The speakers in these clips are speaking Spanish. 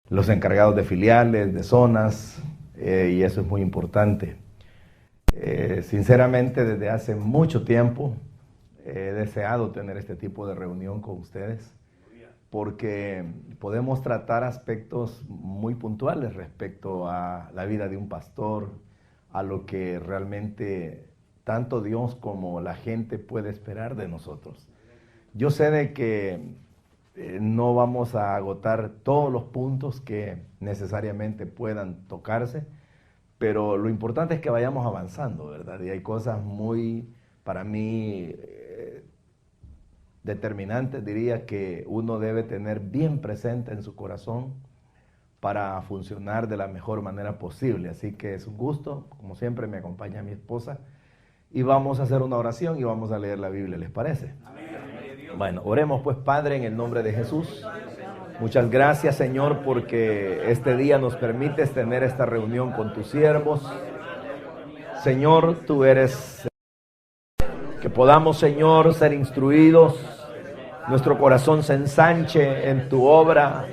los encargados de filiales, de zonas, y eso es muy importante. Sinceramente, desde hace mucho tiempo he deseado tener este tipo de reunión con ustedes, porque podemos tratar aspectos muy puntuales respecto a la vida de un pastor, a lo que realmente tanto Dios como la gente puede esperar de nosotros. Yo sé de que no vamos a agotar todos los puntos que necesariamente puedan tocarse, pero lo importante es que vayamos avanzando, ¿verdad? Y hay cosas muy, para mí, determinantes, diría, que uno debe tener bien presente en su corazón para funcionar de la mejor manera posible. Así que es un gusto, como siempre me acompaña mi esposa, y vamos a hacer una oración y vamos a leer la Biblia, ¿les parece? Bueno, oremos pues, Padre, en el nombre de Jesús. Muchas gracias, Señor, porque este día nos permites tener esta reunión con tus siervos. Señor, tú eres, que podamos, Señor, ser instruidos, nuestro corazón se ensanche en tu obra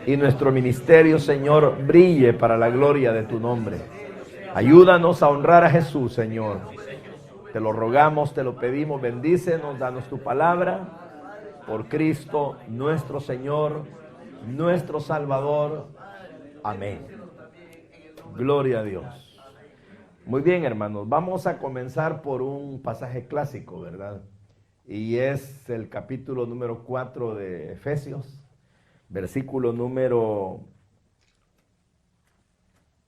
y nuestro ministerio, Señor, brille para la gloria de tu nombre. Ayúdanos a honrar a Jesús, Señor. Te lo rogamos, te lo pedimos, bendícenos, danos tu palabra. Por Cristo, nuestro Señor, nuestro Salvador. Amén. Gloria a Dios. Muy bien, hermanos, vamos a comenzar por un pasaje clásico, ¿verdad? Y es el capítulo número 4 de Efesios, versículo número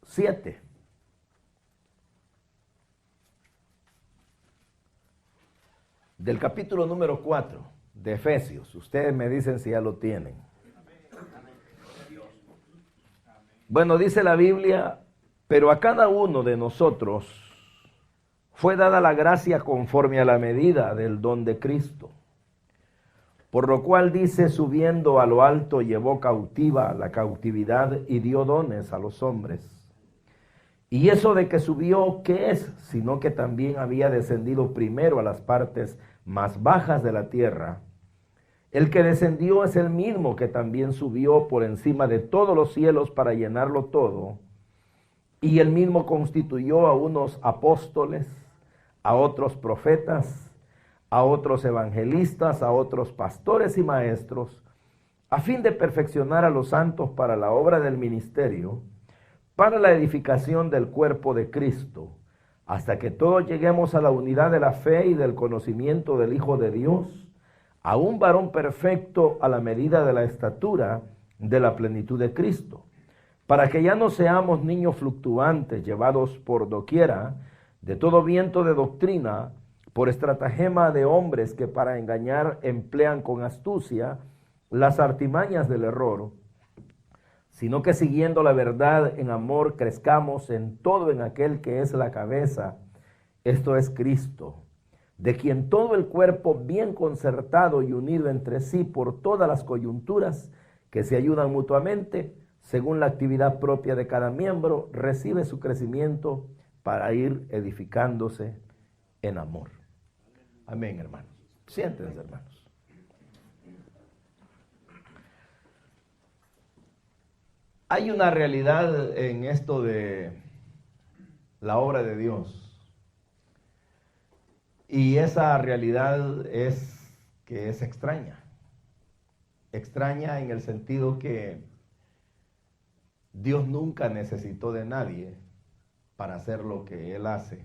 7. Del capítulo número 4 de Efesios. Ustedes me dicen si ya lo tienen. Bueno, dice la Biblia, pero a cada uno de nosotros fue dada la gracia conforme a la medida del don de Cristo. Por lo cual dice, subiendo a lo alto, llevó cautiva la cautividad y dio dones a los hombres. Y eso de que subió, ¿qué es? Sino que también había descendido primero a las partes más bajas de la tierra. El que descendió es el mismo que también subió por encima de todos los cielos para llenarlo todo. Y él mismo constituyó a unos apóstoles, a otros profetas, a otros evangelistas, a otros pastores y maestros, a fin de perfeccionar a los santos para la obra del ministerio, para la edificación del cuerpo de Cristo, hasta que todos lleguemos a la unidad de la fe y del conocimiento del Hijo de Dios, a un varón perfecto a la medida de la estatura de la plenitud de Cristo, para que ya no seamos niños fluctuantes, llevados por doquiera de todo viento de doctrina, por estratagema de hombres que para engañar emplean con astucia las artimañas del error, sino que siguiendo la verdad en amor crezcamos en todo en aquel que es la cabeza, esto es Cristo, de quien todo el cuerpo bien concertado y unido entre sí por todas las coyunturas que se ayudan mutuamente, según la actividad propia de cada miembro, recibe su crecimiento para ir edificándose en amor. Amén, hermanos. Siéntense, hermanos. Hay una realidad en esto de la obra de Dios. Y esa realidad es que es extraña. Extraña en el sentido que Dios nunca necesitó de nadie para hacer lo que Él hace,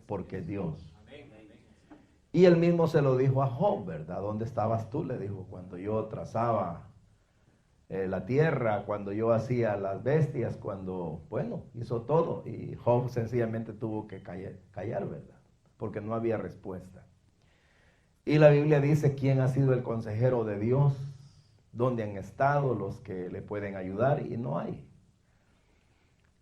porque es Dios. Y Él mismo se lo dijo a Job, ¿verdad? ¿Dónde estabas tú? Le dijo, cuando yo trazaba la tierra, cuando yo hacía las bestias, cuando, bueno, hizo todo. Y Job sencillamente tuvo que callar, ¿verdad? Porque no había respuesta. Y la Biblia dice quién ha sido el consejero de Dios, dónde han estado los que le pueden ayudar, y no hay.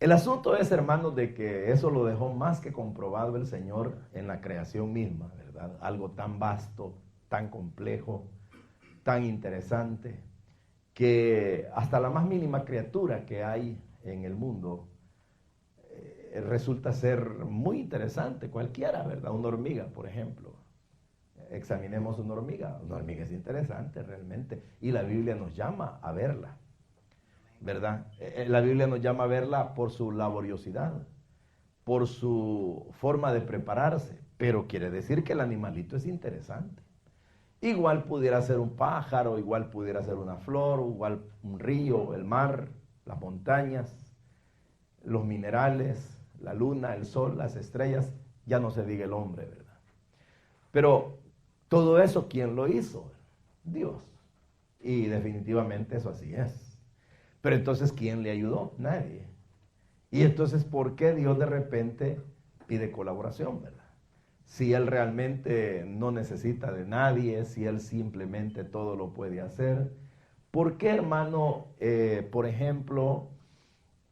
El asunto es, hermanos, de que eso lo dejó más que comprobado el Señor en la creación misma, ¿verdad? Algo tan vasto, tan complejo, tan interesante, que hasta la más mínima criatura que hay en el mundo resulta ser muy interesante, cualquiera, ¿verdad? Una hormiga, por ejemplo. Examinemos una hormiga es interesante realmente, y la Biblia nos llama a verla. ¿verdad? La Biblia nos llama a verla por su laboriosidad, por su forma de prepararse, pero quiere decir que el animalito es interesante. Igual pudiera ser un pájaro, igual pudiera ser una flor, igual un río, el mar, las montañas, los minerales, la luna, el sol, las estrellas, ya no se diga el hombre, ¿verdad? Pero todo eso, ¿quién lo hizo? Dios. Y definitivamente eso así es. Pero entonces, ¿quién le ayudó? Nadie. Y entonces, ¿por qué Dios de repente pide colaboración, verdad? Si Él realmente no necesita de nadie, si Él simplemente todo lo puede hacer. ¿Por qué, hermano, por ejemplo,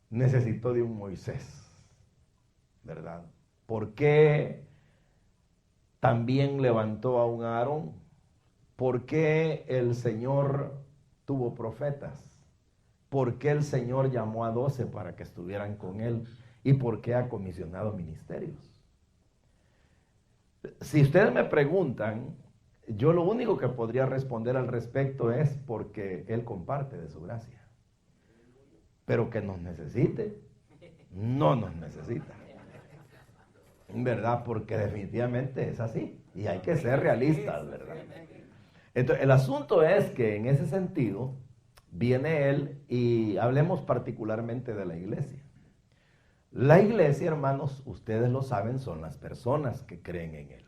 necesitó de un Moisés, verdad? ¿Por qué también levantó a un Aarón? ¿Por qué el Señor tuvo profetas? ¿Por qué el Señor llamó a 12 para que estuvieran con Él? ¿Y por qué ha comisionado ministerios? Si ustedes me preguntan, yo lo único que podría responder al respecto es porque Él comparte de su gracia. Pero que nos necesite, no nos necesita. ¿Verdad? Porque definitivamente es así. Y hay que ser realistas, ¿verdad? Entonces, el asunto es que en ese sentido viene Él y hablemos particularmente de la iglesia. La iglesia, hermanos, ustedes lo saben, son las personas que creen en Él.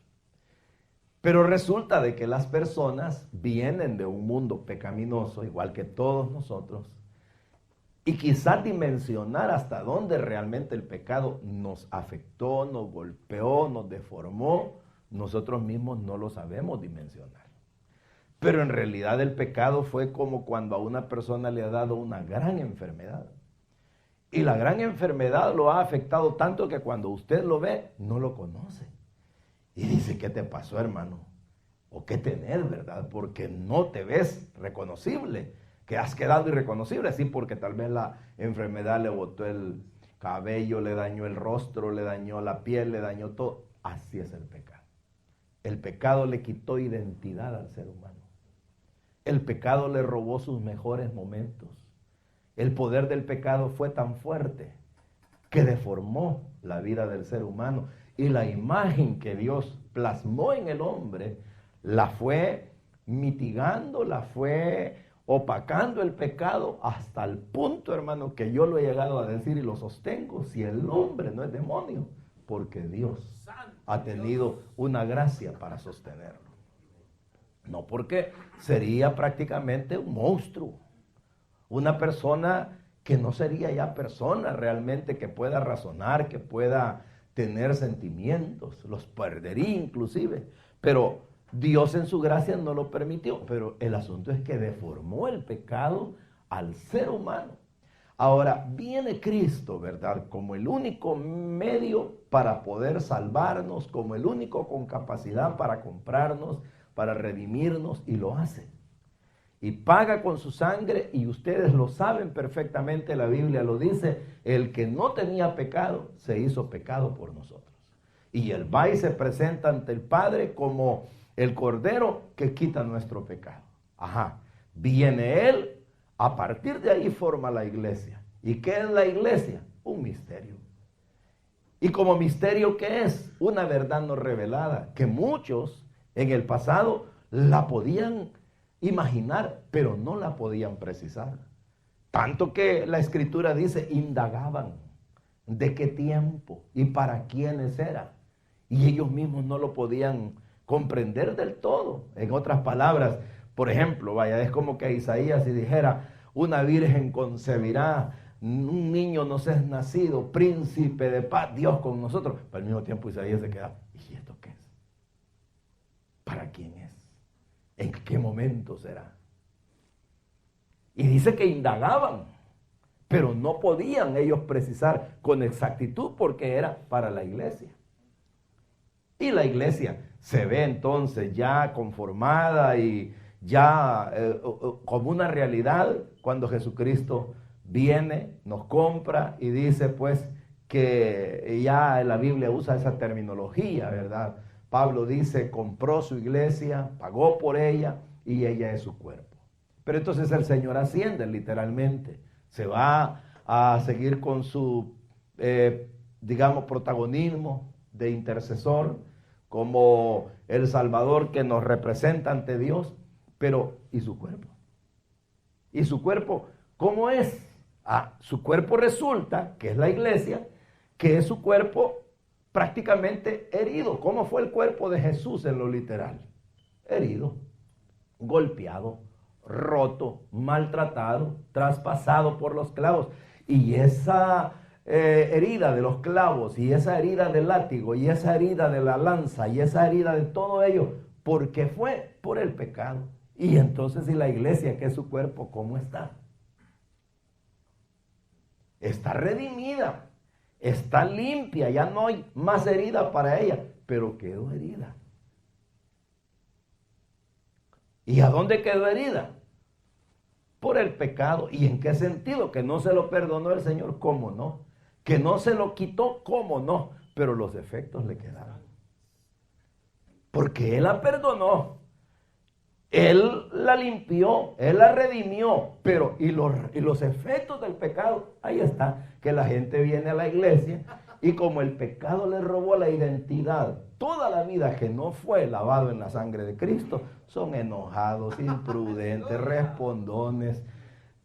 Pero resulta de que las personas vienen de un mundo pecaminoso, igual que todos nosotros, y quizás dimensionar hasta dónde realmente el pecado nos afectó, nos golpeó, nos deformó, nosotros mismos no lo sabemos dimensionar. Pero en realidad el pecado fue como cuando a una persona le ha dado una gran enfermedad. Y la gran enfermedad lo ha afectado tanto que cuando usted lo ve, no lo conoce. Y dice, ¿qué te pasó, hermano? ¿O qué tenés, verdad? Porque no te ves reconocible, que has quedado irreconocible. Sí, porque tal vez la enfermedad le botó el cabello, le dañó el rostro, le dañó la piel, le dañó todo. Así es el pecado. El pecado le quitó identidad al ser humano. El pecado le robó sus mejores momentos. El poder del pecado fue tan fuerte que deformó la vida del ser humano. Y la imagen que Dios plasmó en el hombre la fue mitigando, la fue opacando el pecado hasta el punto, hermano, que yo lo he llegado a decir y lo sostengo, si el hombre no es demonio, porque Dios ha tenido una gracia para sostenerlo. No porque sería prácticamente un monstruo, una persona que no sería ya persona realmente, que pueda razonar, que pueda tener sentimientos, los perdería inclusive, pero Dios en su gracia no lo permitió. Pero el asunto es que deformó el pecado al ser humano. Ahora viene Cristo, ¿verdad? Como el único medio para poder salvarnos, como el único con capacidad para comprarnos, para redimirnos, y lo hace. Y paga con su sangre, y ustedes lo saben perfectamente, la Biblia lo dice, el que no tenía pecado se hizo pecado por nosotros. Y él va y se presenta ante el Padre como el Cordero que quita nuestro pecado. Ajá, viene Él, a partir de ahí forma la iglesia. ¿Y qué es la iglesia? Un misterio. Y como misterio, ¿qué es? Una verdad no revelada, que muchos en el pasado la podían imaginar, pero no la podían precisar. Tanto que la Escritura dice, indagaban de qué tiempo y para quiénes era. Y ellos mismos no lo podían comprender del todo. En otras palabras, por ejemplo, vaya, es como que Isaías si dijera, una virgen concebirá, un niño nos es nacido, príncipe de paz, Dios con nosotros. Pero al mismo tiempo Isaías se queda, ¿y esto qué es? ¿Para quién es? ¿En qué momento será? Y dice que indagaban, pero no podían ellos precisar con exactitud porque era para la iglesia. Y la iglesia se ve entonces ya conformada y ya como una realidad cuando Jesucristo viene, nos compra y dice pues que ya la Biblia usa esa terminología, ¿verdad? Pablo dice, compró su iglesia, pagó por ella y ella es su cuerpo. Pero entonces el Señor asciende literalmente, Se va a seguir con su, digamos, protagonismo de intercesor, como el Salvador que nos representa ante Dios, pero ¿y su cuerpo? ¿Y su cuerpo cómo es? Su cuerpo resulta, que es la iglesia, que es su cuerpo prácticamente herido. ¿Cómo fue el cuerpo de Jesús en lo literal? Herido, golpeado, roto, maltratado, traspasado por los clavos. Y esa herida de los clavos, y esa herida del látigo, y esa herida de la lanza, y esa herida de todo ello, ¿por qué fue? Por el pecado. Y entonces, ¿y la iglesia, que es su cuerpo, cómo está? Está redimida, está limpia, ya no hay más herida para ella, pero quedó herida. ¿Y a dónde quedó herida? Por el pecado. ¿Y en qué sentido? Que no se lo perdonó el Señor, ¿cómo no? Que no se lo quitó, ¿cómo no? Pero los efectos le quedaron. Porque Él la perdonó, Él la limpió, Él la redimió, pero y los efectos del pecado, ahí está, que la gente viene a la iglesia y como el pecado le robó la identidad, toda la vida que no fue lavado en la sangre de Cristo, son enojados, imprudentes, respondones,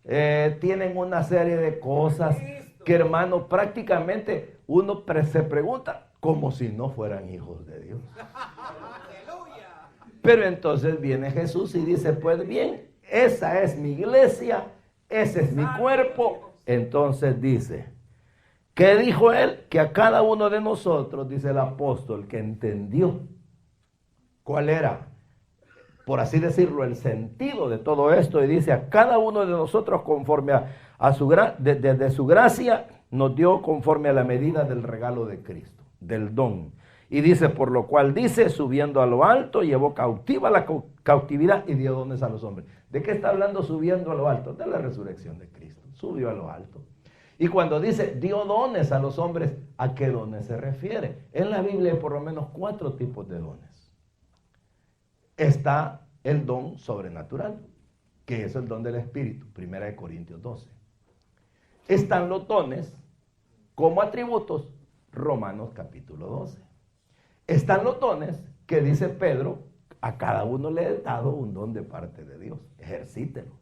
tienen una serie de cosas que, hermano, prácticamente uno se pregunta como si no fueran hijos de Dios. Pero entonces viene Jesús y dice, pues bien, esa es mi iglesia, ese es mi cuerpo. Entonces dice, ¿qué dijo él? Que a cada uno de nosotros, dice el apóstol, que entendió cuál era, por así decirlo, el sentido de todo esto. Y dice, a cada uno de nosotros conforme a su de su gracia, nos dio conforme a la medida del regalo de Cristo, del don. Y dice, por lo cual dice, subiendo a lo alto, llevó cautiva la cautividad y dio dones a los hombres. ¿De qué está hablando subiendo a lo alto? De la resurrección de Cristo. Subió a lo alto. Y cuando dice, dio dones a los hombres, ¿a qué dones se refiere? En la Biblia hay por lo menos 4 tipos de dones. Está el don sobrenatural, que es el don del Espíritu, 1 Corintios 12. Están los dones como atributos, Romanos capítulo 12. Están los dones que dice Pedro, a cada uno le he dado un don de parte de Dios, ejercítelo.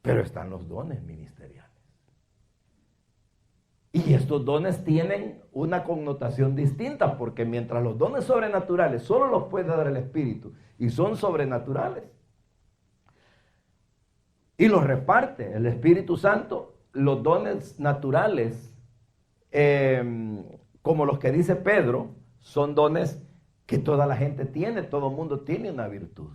Pero están los dones ministeriales. Y estos dones tienen una connotación distinta, porque mientras los dones sobrenaturales solo los puede dar el Espíritu y son sobrenaturales, y los reparte el Espíritu Santo, los dones naturales, como los que dice Pedro, son dones que toda la gente tiene, todo el mundo tiene una virtud,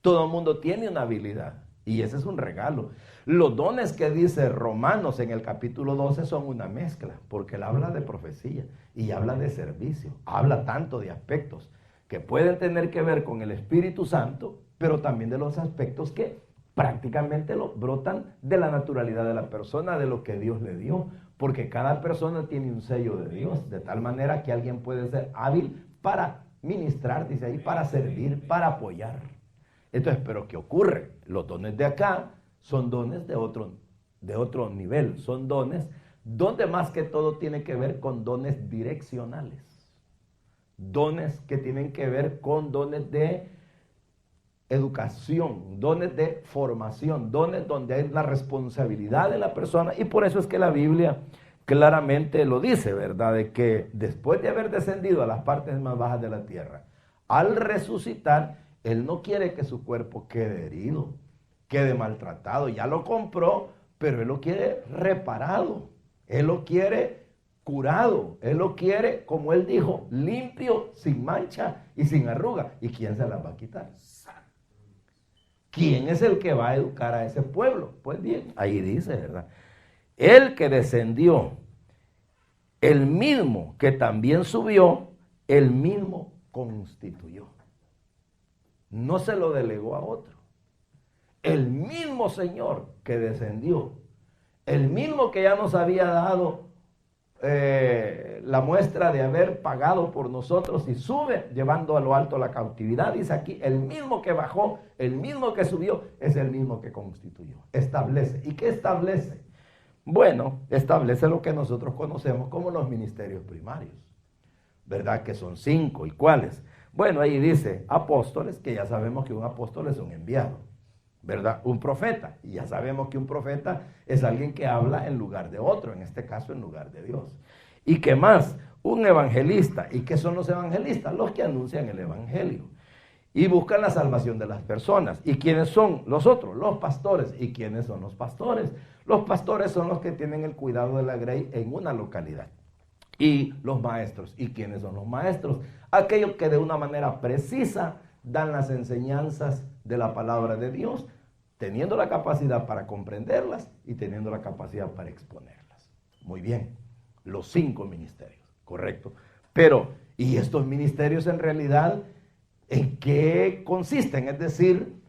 todo el mundo tiene una habilidad, y ese es un regalo. Los dones que dice Romanos en el capítulo 12 son una mezcla, porque él habla de profecía y habla de servicio, habla tanto de aspectos que pueden tener que ver con el Espíritu Santo, pero también de los aspectos que prácticamente brotan de la naturalidad de la persona, de lo que Dios le dio, porque cada persona tiene un sello de Dios, de tal manera que alguien puede ser hábil para ministrar, dice ahí, para servir, para apoyar. Entonces, ¿pero qué ocurre? Los dones de acá son dones de otro nivel, son dones donde más que todo tiene que ver con dones direccionales, dones que tienen que ver con dones de educación, dones de formación, dones donde hay la responsabilidad de la persona, y por eso es que la Biblia claramente lo dice, ¿verdad? De que después de haber descendido a las partes más bajas de la tierra, al resucitar, Él no quiere que su cuerpo quede herido, quede maltratado, ya lo compró, pero Él lo quiere reparado, Él lo quiere curado, Él lo quiere, como Él dijo, limpio, sin mancha y sin arruga. ¿Y quién se las va a quitar? ¿Quién es el que va a educar a ese pueblo? Pues bien, ahí dice, ¿verdad? El que descendió, el mismo que también subió, el mismo constituyó. No se lo delegó a otro. El mismo Señor que descendió, el mismo que ya nos había dado la muestra de haber pagado por nosotros y sube llevando a lo alto la cautividad. Dice aquí, el mismo que bajó, el mismo que subió, es el mismo que constituyó. Establece. ¿Y qué establece? Bueno, establece lo que nosotros conocemos como los ministerios primarios, ¿verdad? Que son 5. ¿Y cuáles? Bueno, ahí dice apóstoles, que ya sabemos que un apóstol es un enviado, ¿verdad? Un profeta, y ya sabemos que un profeta es alguien que habla en lugar de otro, en este caso en lugar de Dios. ¿Y qué más? Un evangelista. ¿Y qué son los evangelistas? Los que anuncian el evangelio y buscan la salvación de las personas. ¿Y quiénes son los otros? Los pastores. ¿Y quiénes son los pastores? Los pastores son los que tienen el cuidado de la grey en una localidad. Y los maestros. ¿Y quiénes son los maestros? Aquellos que de una manera precisa dan las enseñanzas de la palabra de Dios, teniendo la capacidad para comprenderlas y teniendo la capacidad para exponerlas. Muy bien, los 5 ministerios, correcto. Pero, ¿y estos ministerios en realidad en qué consisten? Es decir,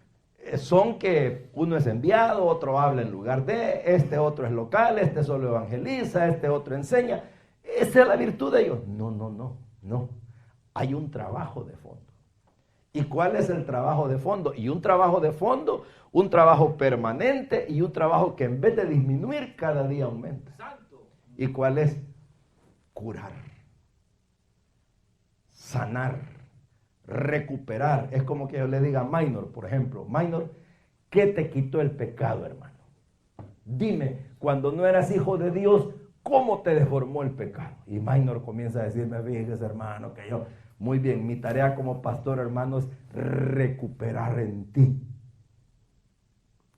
son que uno es enviado, otro habla en lugar de, este otro es local, este solo evangeliza, este otro enseña. ¿Esa es la virtud de ellos? No. Hay un trabajo de fondo. ¿Y cuál es el trabajo de fondo? Y un trabajo de fondo, un trabajo permanente y un trabajo que en vez de disminuir cada día aumenta. ¿Y cuál es? Curar, sanar, recuperar. Es como que yo le diga a Minor, por ejemplo, Minor, ¿qué te quitó el pecado, hermano? Dime, cuando no eras hijo de Dios, ¿cómo te deformó el pecado? Y Minor comienza a decirme, fíjese, hermano, que yo, muy bien, mi tarea como pastor, hermano, es recuperar en ti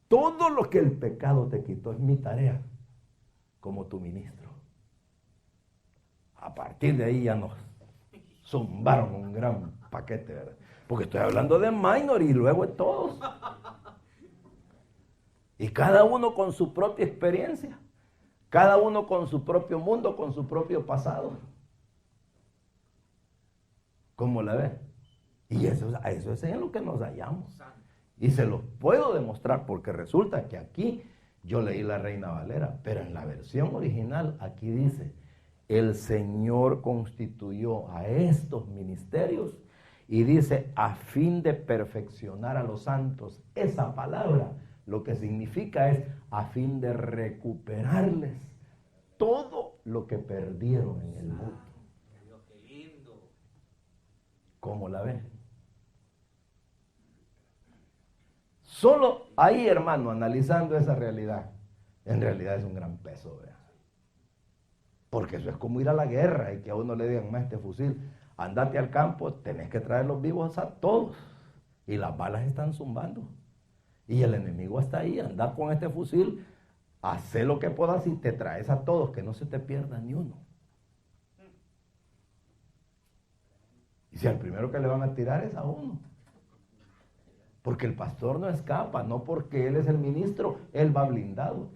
todo lo que el pecado te quitó. Es mi tarea como tu ministro. A partir de ahí ya nos zumbaron un gran paquete, ¿verdad? Porque estoy hablando de Minor y luego de todos. Y cada uno con su propia experiencia. Cada uno con su propio mundo, con su propio pasado. ¿Cómo la ven? Y eso es en lo que nos hallamos. Y se los puedo demostrar porque resulta que aquí yo leí la Reina Valera, pero en la versión original aquí dice, el Señor constituyó a estos ministerios y dice a fin de perfeccionar a los santos. Esa palabra lo que significa es a fin de recuperarles todo lo que perdieron en el mundo. ¿Cómo la ven? Solo ahí, hermano, analizando esa realidad, en realidad es un gran peso, ¿verdad? Porque eso es como ir a la guerra y que a uno le digan, más este fusil, andate al campo, tenés que traer los vivos a todos. Y las balas están zumbando. Y el enemigo está ahí, anda con este fusil, haz lo que puedas y te traes a todos, que no se te pierda ni uno. Y si al primero que le van a tirar es a uno. Porque el pastor no escapa, no porque él es el ministro, él va blindado.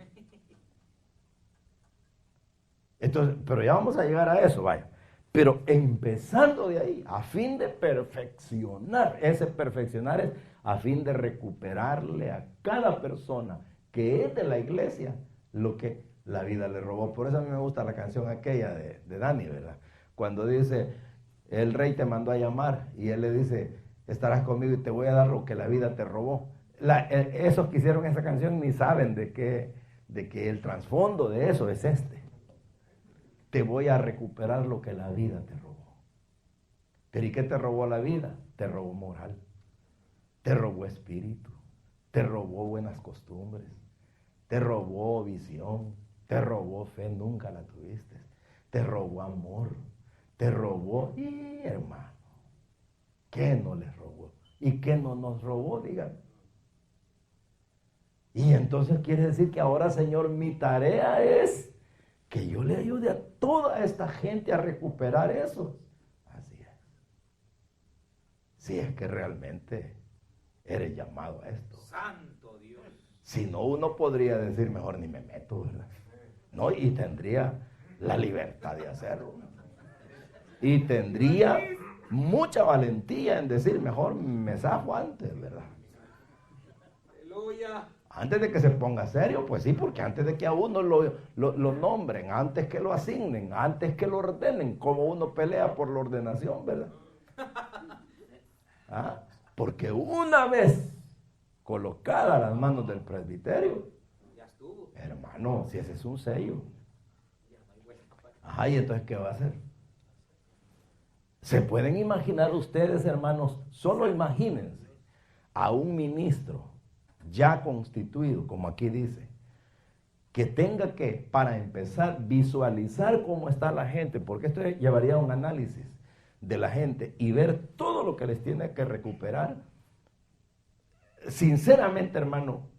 Entonces, pero ya vamos a llegar a eso, vaya. Pero empezando de ahí, a fin de perfeccionar, ese perfeccionar es a fin de recuperarle a cada persona que es de la iglesia lo que la vida le robó. Por eso a mí me gusta la canción aquella de Dani, ¿verdad? Cuando dice, el rey te mandó a llamar y él le dice, estarás conmigo y te voy a dar lo que la vida te robó. Esos que hicieron esa canción ni saben de que el trasfondo de eso es este. Te voy a recuperar lo que la vida te robó. ¿Pero y qué te robó la vida? Te robó moral, te robó espíritu, te robó buenas costumbres, te robó visión, te robó fe, nunca la tuviste, te robó amor, te robó, y hermano, ¿qué no les robó? ¿Y qué no nos robó? Digan. Y entonces quiere decir que ahora, Señor, mi tarea es que yo le ayude a toda esta gente a recuperar eso. Así es. Si es que realmente eres llamado a esto. Santo Dios. Si no, uno podría decir, mejor ni me meto, ¿verdad? No, y tendría la libertad de hacerlo. Y tendría mucha valentía en decir, mejor me zafo antes, ¿verdad? Aleluya. Antes de que se ponga serio, pues sí, porque antes de que a uno lo nombren, antes que lo asignen, antes que lo ordenen, como uno pelea por la ordenación, ¿verdad? ¿Ah? Porque una vez colocada a las manos del presbiterio, hermano, si ese es un sello. Ajá, y entonces, ¿qué va a hacer? ¿Se pueden imaginar ustedes, hermanos? Solo imagínense a un ministro ya constituido, como aquí dice, que tenga que, para empezar, visualizar cómo está la gente, porque esto llevaría a un análisis de la gente y ver todo lo que les tiene que recuperar. Sinceramente, hermano,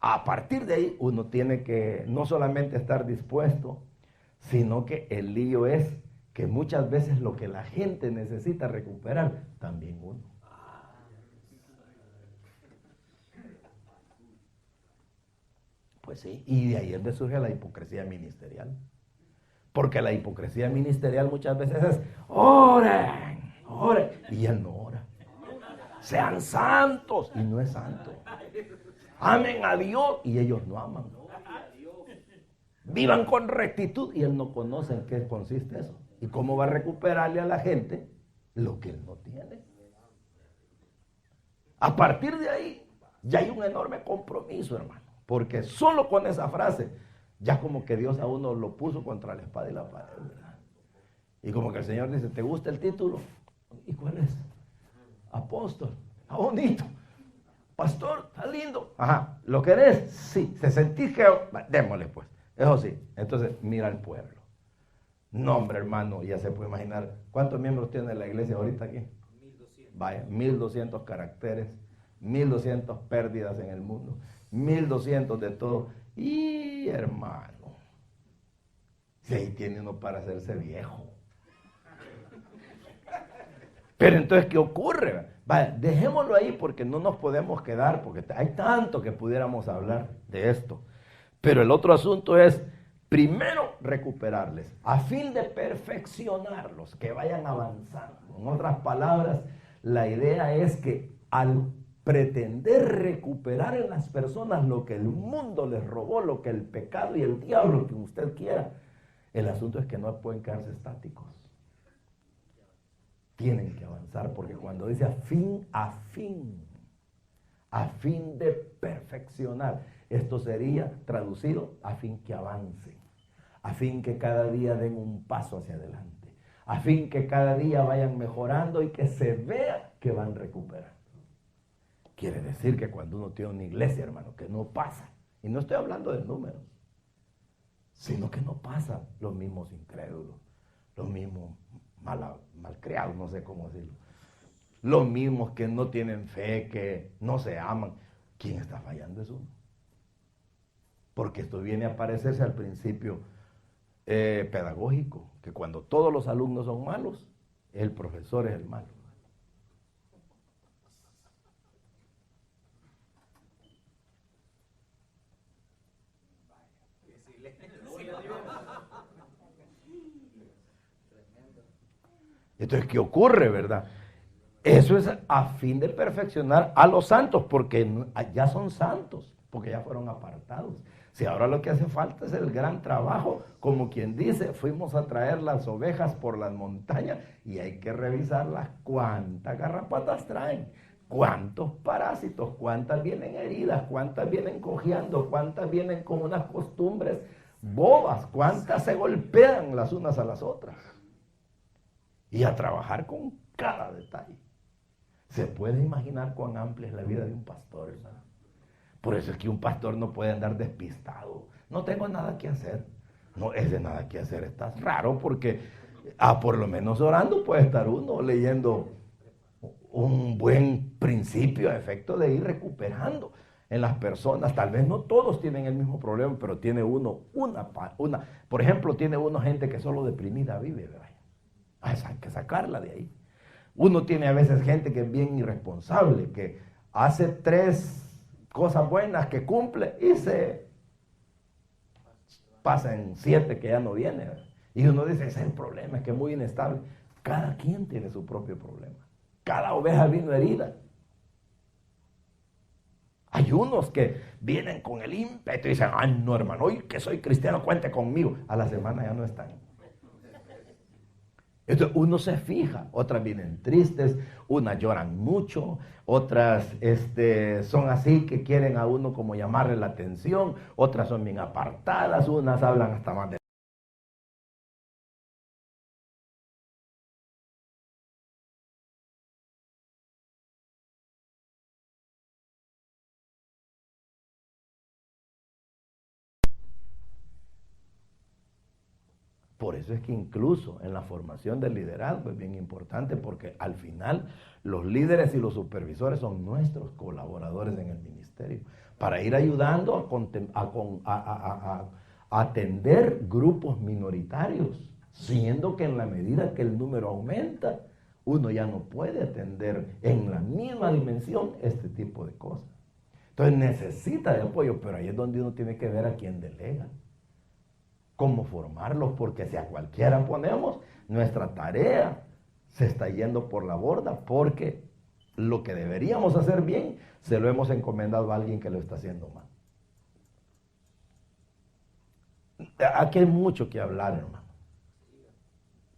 a partir de ahí uno tiene que no solamente estar dispuesto, sino que el lío es que muchas veces lo que la gente necesita recuperar, también uno. Pues sí, y de ahí es donde surge la hipocresía ministerial. Porque la hipocresía ministerial muchas veces es, oren, oren, y él no ora. Sean santos, y no es santo. Amen a Dios, y ellos no aman. Vivan con rectitud, y él no conoce en qué consiste eso. ¿Y cómo va a recuperarle a la gente lo que él no tiene? A partir de ahí, ya hay un enorme compromiso, hermano. Porque solo con esa frase, ya como que Dios a uno lo puso contra la espada y la pared, ¿verdad? Y como que el Señor dice, ¿te gusta el título? ¿Y cuál es? Apóstol. Está bonito. Pastor, está lindo. Ajá, ¿lo querés? Sí. ¿Se sentís que...? Démosle pues. Eso sí. Entonces, mira al pueblo. No, hombre, hermano, ya se puede imaginar. ¿Cuántos miembros tiene la iglesia ahorita aquí? 1200. Vaya, 1200 caracteres, 1200 pérdidas en el mundo, 1200 de todo. Y hermano, si ahí tiene uno para hacerse viejo. Pero entonces, ¿qué ocurre? Vaya, dejémoslo ahí porque no nos podemos quedar, porque hay tanto que pudiéramos hablar de esto. Pero el otro asunto es, primero, recuperarles, a fin de perfeccionarlos, que vayan avanzando. En otras palabras, la idea es que al pretender recuperar en las personas lo que el mundo les robó, lo que el pecado y el diablo, que usted quiera, el asunto es que no pueden quedarse estáticos. Tienen que avanzar, porque cuando dice a fin de perfeccionar, esto sería traducido a fin que avancen, a fin que cada día den un paso hacia adelante, a fin que cada día vayan mejorando y que se vea que van recuperando. Quiere decir que cuando uno tiene una iglesia, hermano, que no pasa, y no estoy hablando de números, sino que no pasan los mismos incrédulos, los mismos malcriados, no sé cómo decirlo, los mismos que no tienen fe, que no se aman. ¿Quién está fallando? Es uno. Porque esto viene a parecerse al principio pedagógico, que cuando todos los alumnos son malos, el profesor es el malo. Entonces, ¿qué ocurre, verdad? Eso es a fin de perfeccionar a los santos, porque ya son santos, porque ya fueron apartados. Si ahora lo que hace falta es el gran trabajo, como quien dice, fuimos a traer las ovejas por las montañas y hay que revisarlas cuántas garrapatas traen, cuántos parásitos, cuántas vienen heridas, cuántas vienen cojeando, cuántas vienen con unas costumbres bobas, cuántas se golpean las unas a las otras. Y a trabajar con cada detalle. ¿Se puede imaginar cuán amplia es la vida de un pastor, hermano? Por eso es que un pastor no puede andar despistado. No tengo nada que hacer. No es de nada que hacer. Estás raro porque por lo menos orando puede estar uno leyendo un buen principio a efecto de ir recuperando en las personas. Tal vez no todos tienen el mismo problema, pero tiene uno una. Por ejemplo, tiene uno gente que solo deprimida vive, ¿verdad? Hay que sacarla de ahí. Uno tiene a veces gente que es bien irresponsable, que hace 3 cosas buenas que cumple y se pasa en 7 que ya no viene. Y uno dice, ese es el problema, es que es muy inestable. Cada quien tiene su propio problema. Cada oveja vino herida. Hay unos que vienen con el ímpetu y dicen, ay no hermano, hoy que soy cristiano, cuente conmigo. A la semana ya no están. Entonces uno se fija, otras vienen tristes, unas lloran mucho, otras son así que quieren a uno como llamarle la atención, otras son bien apartadas, unas hablan hasta más de... Por eso es que incluso en la formación del liderazgo es bien importante porque al final los líderes y los supervisores son nuestros colaboradores en el ministerio para ir ayudando a atender grupos minoritarios, siendo que en la medida que el número aumenta, uno ya no puede atender en la misma dimensión este tipo de cosas. Entonces necesita de apoyo, pero ahí es donde uno tiene que ver a quién delega, cómo formarlos, porque si a cualquiera ponemos, nuestra tarea se está yendo por la borda, porque lo que deberíamos hacer bien, se lo hemos encomendado a alguien que lo está haciendo mal. Aquí hay mucho que hablar, hermano,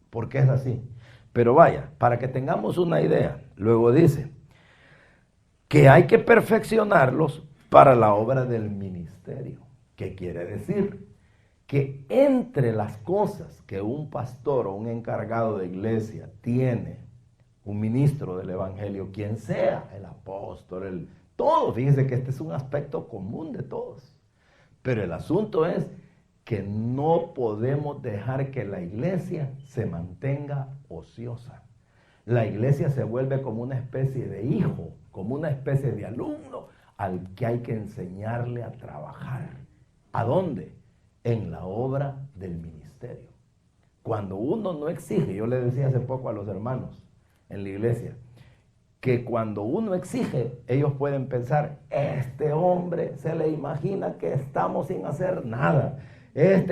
porque es así. Pero vaya, para que tengamos una idea, luego dice que hay que perfeccionarlos para la obra del ministerio. ¿Qué quiere decir? Que entre las cosas que un pastor o un encargado de iglesia tiene, un ministro del evangelio, quien sea, el apóstol, todo, fíjense que este es un aspecto común de todos. Pero el asunto es que no podemos dejar que la iglesia se mantenga ociosa. La iglesia se vuelve como una especie de hijo, como una especie de alumno al que hay que enseñarle a trabajar. ¿A dónde? En la obra del ministerio. Cuando uno no exige, yo le decía hace poco a los hermanos en la iglesia, que cuando uno exige, ellos pueden pensar, este hombre se le imagina que estamos sin hacer nada.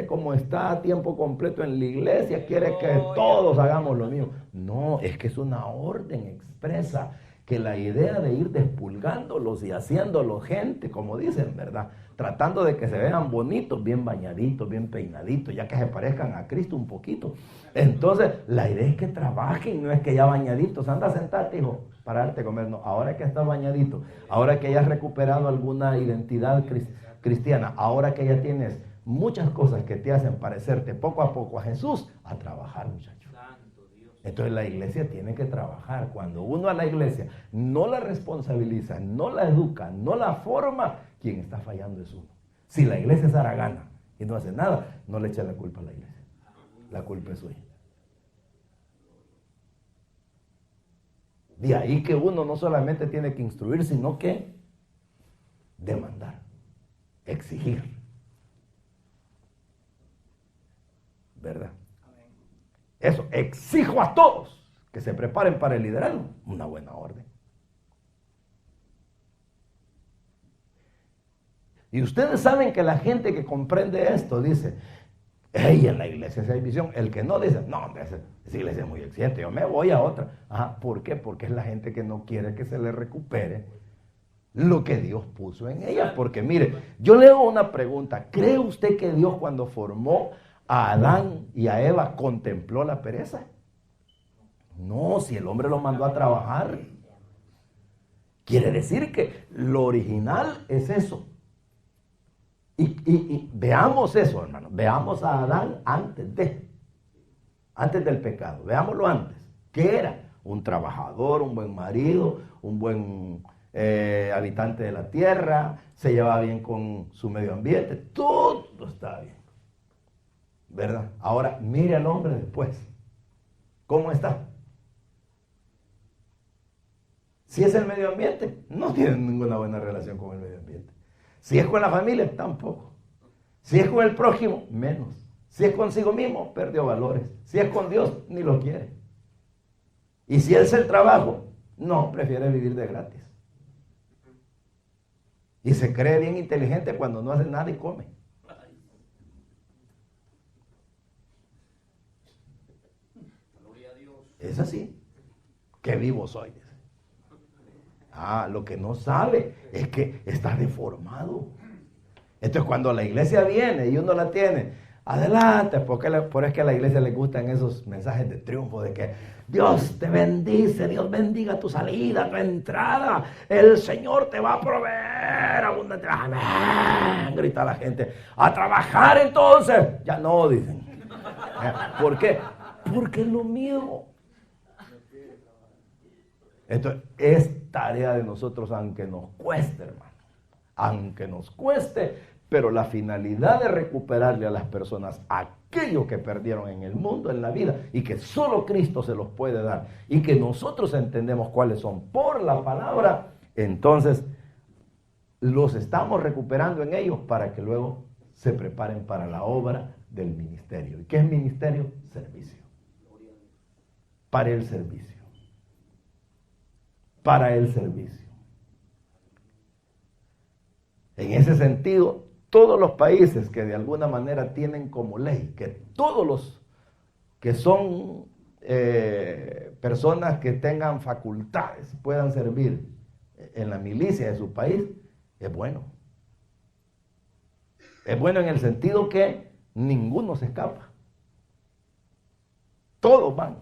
Como está a tiempo completo en la iglesia, quiere que todos hagamos lo mismo. No, es que es una orden expresa, que la idea de ir despulgándolos y haciéndolos gente, como dicen, ¿verdad? Tratando de que se vean bonitos, bien bañaditos, bien peinaditos, ya que se parezcan a Cristo un poquito. Entonces, la idea es que trabajen, no es que ya bañaditos, anda, sentate, hijo, para darte a comer. No, ahora que estás bañadito, ahora que ya has recuperado alguna identidad cristiana, ahora que ya tienes muchas cosas que te hacen parecerte poco a poco a Jesús, a trabajar, muchachos. Entonces la iglesia tiene que trabajar. Cuando uno a la iglesia no la responsabiliza, no la educa, no la forma, quien está fallando es uno. Si la iglesia es haragana y no hace nada, no le echa la culpa a la iglesia. La culpa es suya. De ahí que uno no solamente tiene que instruir, sino que demandar, exigir. ¿Verdad? Eso, exijo a todos que se preparen para el liderazgo. Una buena orden. Y ustedes saben que la gente que comprende esto dice, hey, en la iglesia hay visión. El que no dice, no, esa iglesia es muy exigente, yo me voy a otra. Ajá, ¿por qué? Porque es la gente que no quiere que se le recupere lo que Dios puso en ella. Porque mire, yo le hago una pregunta. ¿Cree usted que Dios cuando formó a Adán y a Eva contempló la pereza? No, si el hombre lo mandó a trabajar. Quiere decir que lo original es eso. Y veamos eso, hermano. Veamos a Adán antes del pecado. Veámoslo antes. ¿Qué era? Un trabajador, un buen marido, un buen habitante de la tierra, se llevaba bien con su medio ambiente, todo estaba bien. ¿Verdad? Ahora, mire al hombre después. ¿Cómo está? Si es el medio ambiente, no tiene ninguna buena relación con el medio ambiente. Si es con la familia, tampoco. Si es con el prójimo, menos. Si es consigo mismo, perdió valores. Si es con Dios, ni lo quiere. Y si es el trabajo, no, prefiere vivir de gratis. Y se cree bien inteligente cuando no hace nada y come. Es así. Qué vivo soy. Lo que no sabe es que está deformado. Entonces cuando la iglesia viene y uno la tiene, adelante, por es que a la iglesia le gustan esos mensajes de triunfo, de que Dios te bendice, Dios bendiga tu salida, tu entrada, el Señor te va a proveer abundante. Amén, grita la gente. A trabajar entonces. Ya no, dicen. ¿Por qué? Porque es lo mío. Entonces es tarea de nosotros, aunque nos cueste, hermano. Aunque nos cueste, pero la finalidad de recuperarle a las personas aquello que perdieron en el mundo, en la vida, y que solo Cristo se los puede dar, y que nosotros entendemos cuáles son por la palabra, entonces los estamos recuperando en ellos para que luego se preparen para la obra del ministerio. ¿Y qué es ministerio? Servicio. Para el servicio. Para el servicio. En ese sentido, todos los países que de alguna manera tienen como ley que todos los que son personas que tengan facultades puedan servir en la milicia de su país, es bueno. Es bueno en el sentido que ninguno se escapa. Todos van.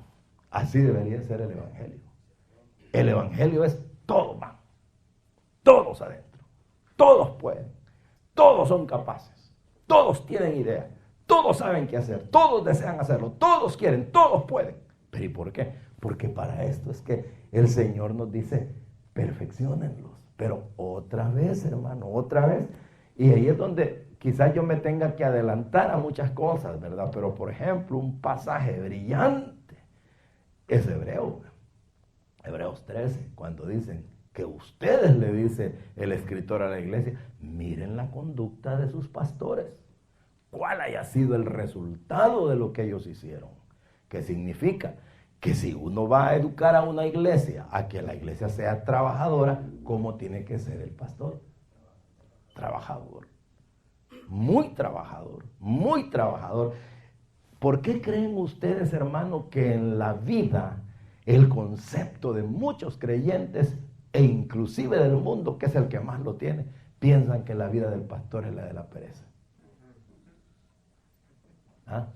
Así debería ser el evangelio. El evangelio es todos van. Todos adentro. Todos pueden. Todos son capaces. Todos tienen ideas. Todos saben qué hacer. Todos desean hacerlo. Todos quieren. Todos pueden. ¿Pero y por qué? Porque para esto es que el Señor nos dice, perfecciónenlos. Pero otra vez, hermano, otra vez. Y ahí es donde quizás yo me tenga que adelantar a muchas cosas, ¿verdad? Pero por ejemplo, un pasaje brillante es Hebreos 13, cuando dicen que ustedes, le dice el escritor a la iglesia, miren la conducta de sus pastores. ¿Cuál haya sido el resultado de lo que ellos hicieron? ¿Qué significa? Que si uno va a educar a una iglesia, a que la iglesia sea trabajadora, ¿cómo tiene que ser el pastor? Trabajador. Muy trabajador, muy trabajador. ¿Por qué creen ustedes, hermano, que en la vida el concepto de muchos creyentes e inclusive del mundo, que es el que más lo tiene, piensan que la vida del pastor es la de la pereza? ¿Ah?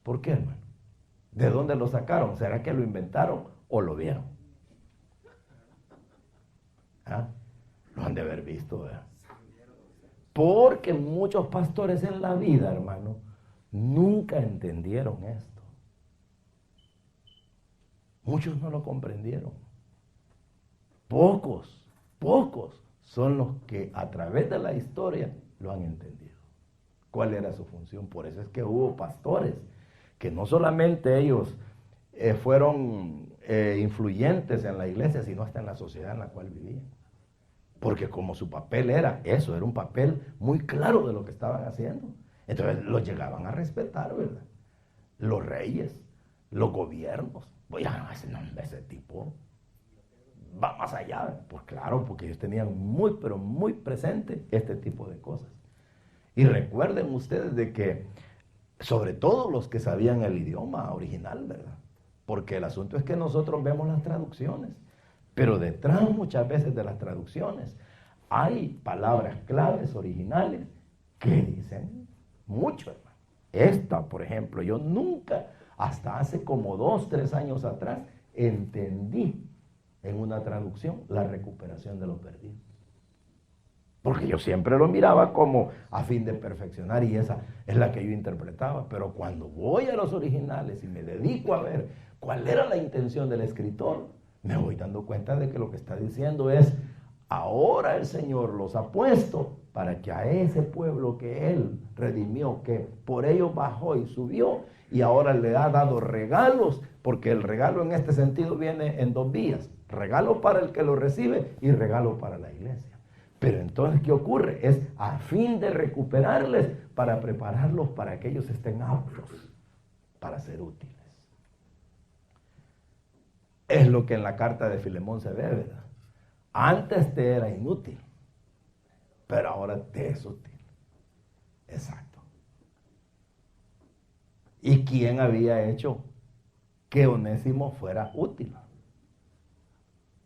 ¿Por qué, hermano? ¿De dónde lo sacaron? ¿Será que lo inventaron o lo vieron? ¿Ah? Lo han de haber visto, ¿verdad? Porque muchos pastores en la vida, hermano, nunca entendieron esto. Muchos no lo comprendieron. Pocos son los que a través de la historia lo han entendido. ¿Cuál era su función? Por eso es que hubo pastores que no solamente ellos fueron influyentes en la iglesia, sino hasta en la sociedad en la cual vivían. Porque como su papel era eso, era un papel muy claro de lo que estaban haciendo. Entonces los llegaban a respetar, ¿verdad? Los reyes, los gobiernos. Oye, ese tipo va más allá. Pues claro, porque ellos tenían muy, pero muy presente este tipo de cosas. Y recuerden ustedes de que, sobre todo los que sabían el idioma original, ¿verdad? Porque el asunto es que nosotros vemos las traducciones. Pero detrás muchas veces de las traducciones hay palabras claves originales que dicen mucho, hermano. Esta, por ejemplo, yo nunca, hasta hace como 2, 3 años atrás, entendí en una traducción la recuperación de lo perdido. Porque yo siempre lo miraba como a fin de perfeccionar y esa es la que yo interpretaba. Pero cuando voy a los originales y me dedico a ver cuál era la intención del escritor, me voy dando cuenta de que lo que está diciendo es, ahora el Señor los ha puesto para que a ese pueblo que Él redimió, que por ellos bajó y subió, y ahora le ha dado regalos, porque el regalo en este sentido viene en 2 vías, regalo para el que lo recibe y regalo para la iglesia. Pero entonces, ¿qué ocurre? Es a fin de recuperarles para prepararlos para que ellos estén aptos para ser útiles. Es lo que en la carta de Filemón se ve, ¿verdad? Antes te era inútil, pero ahora te es útil. Exacto. ¿Y quién había hecho que Onésimo fuera útil.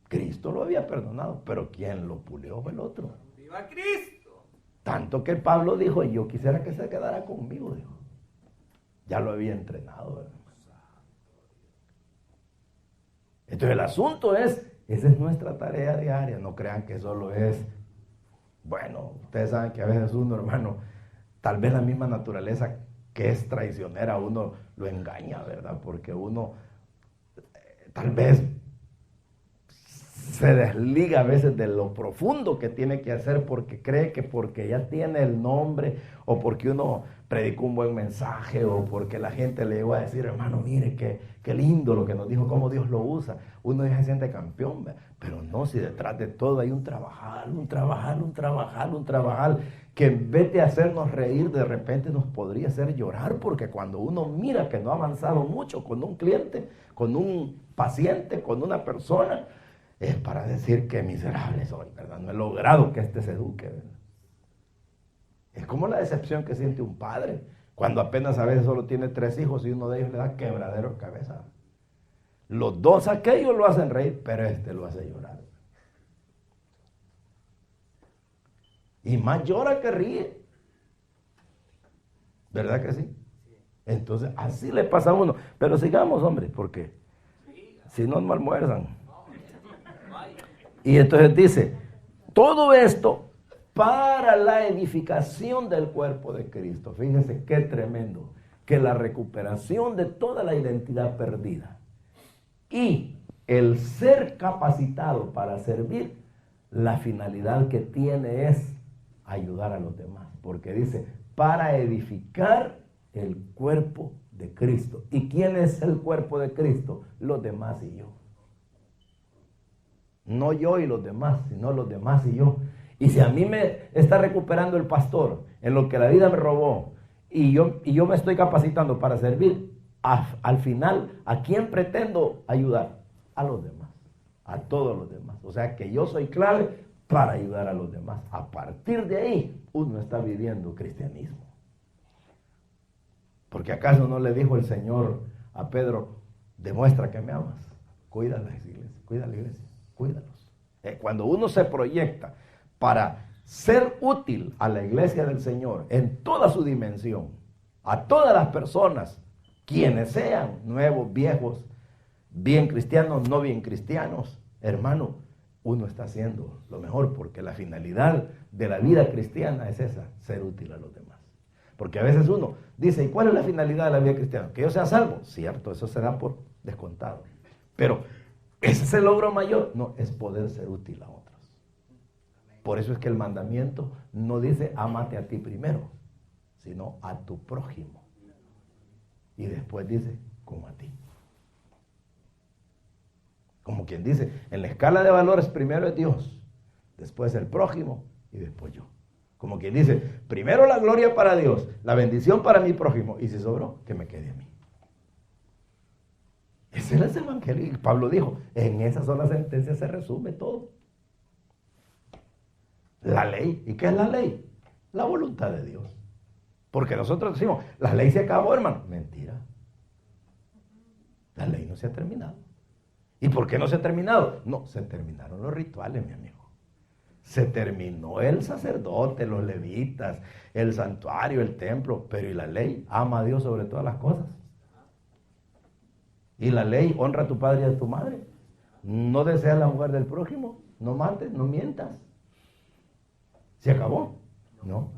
Cristo lo había perdonado, pero quien lo pulió fue el otro. ¡Viva Cristo! Tanto que Pablo dijo, yo quisiera que se quedara conmigo, dijo. Ya lo había entrenado, ¿verdad? Entonces el asunto es, esa es nuestra tarea diaria, no crean que solo es, bueno, ustedes saben que a veces uno, hermano, tal vez la misma naturaleza que es traicionera, uno lo engaña, ¿verdad? Porque uno tal vez se desliga a veces de lo profundo que tiene que hacer porque cree que porque ya tiene el nombre o porque uno predicó un buen mensaje o porque la gente le llegó a decir, hermano, mire qué lindo lo que nos dijo, cómo Dios lo usa. Uno ya se siente campeón, ¿verdad? Pero no, si detrás de todo hay un trabajar, que en vez de hacernos reír, de repente nos podría hacer llorar, porque cuando uno mira que no ha avanzado mucho con un cliente, con un paciente, con una persona, es para decir que miserable soy, ¿verdad? No he logrado que este se eduque, ¿verdad? Es como la decepción que siente un padre cuando apenas a veces solo tiene 3 hijos y uno de ellos le da quebradero de cabeza. Los 2 aquellos lo hacen reír, pero este lo hace llorar. Y más llora que ríe. ¿Verdad que sí? Entonces, así le pasa a uno. Pero sigamos, hombre, porque si no me almuerzan. Y entonces dice, todo esto para la edificación del cuerpo de Cristo. Fíjense qué tremendo, que la recuperación de toda la identidad perdida y el ser capacitado para servir, la finalidad que tiene es ayudar a los demás, porque dice, para edificar el cuerpo de Cristo. ¿Y quién es el cuerpo de Cristo? Los demás y yo. No yo y los demás, sino los demás y yo. Y si a mí me está recuperando el pastor en lo que la vida me robó y yo me estoy capacitando para servir, al final, ¿a quién pretendo ayudar? A los demás, a todos los demás. O sea que yo soy clave para ayudar a los demás. A partir de ahí, uno está viviendo cristianismo. Porque ¿acaso no le dijo el Señor a Pedro, demuestra que me amas? Cuida la iglesia, cuida la iglesia, cuídalos. Cuando uno se proyecta para ser útil a la iglesia del Señor en toda su dimensión, a todas las personas, quienes sean, nuevos, viejos, bien cristianos, no bien cristianos, hermano, uno está haciendo lo mejor, porque la finalidad de la vida cristiana es esa, ser útil a los demás. Porque a veces uno dice, ¿y cuál es la finalidad de la vida cristiana? Que yo sea salvo. Cierto, eso se da por descontado. Pero ese es el logro mayor. No, es poder ser útil a otros. Por eso es que el mandamiento no dice, ámate a ti primero, sino a tu prójimo. Y después dice, como a ti. Como quien dice, en la escala de valores primero es Dios, después el prójimo y después yo. Como quien dice, primero la gloria para Dios, la bendición para mi prójimo, y si sobró, que me quede a mí. Ese es el evangelio. Y Pablo dijo, en esa sola sentencia se resume todo. La ley. ¿Y qué es la ley? La voluntad de Dios. Porque nosotros decimos, la ley se acabó, hermano. Mentira. La ley no se ha terminado. ¿Y por qué no se ha terminado? No, se terminaron los rituales, mi amigo. Se terminó el sacerdote, los levitas, el santuario, el templo, pero ¿y la ley? Ama a Dios sobre todas las cosas. ¿Y la ley? Honra a tu padre y a tu madre. No deseas la mujer del prójimo, no mates, no mientas. ¿Se acabó? No.